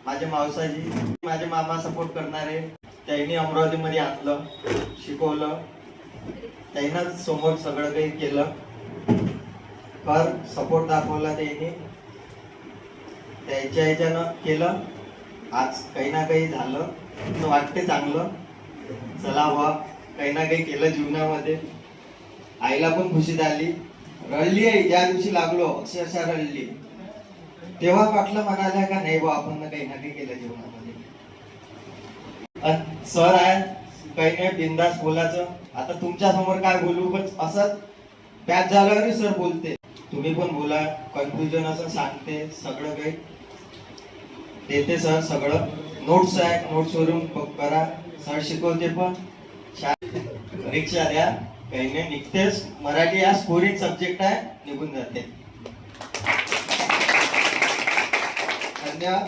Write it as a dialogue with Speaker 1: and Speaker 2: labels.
Speaker 1: माझे मावसाजी, माझे मामा सपोर्ट करणारे, त्यांनी अमरावतीमध्ये आणलं, शिकवलं, त्यांनाच समोर सगळं काही केलं, फार सपोर्ट दाखवला त्यांनी, त्याच्या ह्याच्यानं केलं. आज काही ना काही झालं तर वाटते चांगलं. चला वा, काही ना काही केलं जीवनामध्ये. आईला पण खुशी झाली, रडली आहे ज्या दिवशी लागलो, अक्षरशः रडली. तेव्हा वाटलं म्हणाल्या का नाही बा आपण काही ना काही केलं जीवनामध्ये. सर आहे, काही नाही बिंदास बोलायचं. आता तुमच्या समोर काय बोलू, पण असं पॅच झाल्यावर सर बोलते, तुम्ही पण बोला, कन्फ्युजन असं सांगते, सगळं काही देते सर. सगळं नोट्स आहे, नोट्स वरून करा, सर शिकवते पण. परीक्षा द्या, काही नाही निघतेच. मराठी हा स्कोरिंग सब्जेक्ट आहे, निघून जाते. धन्यवाद.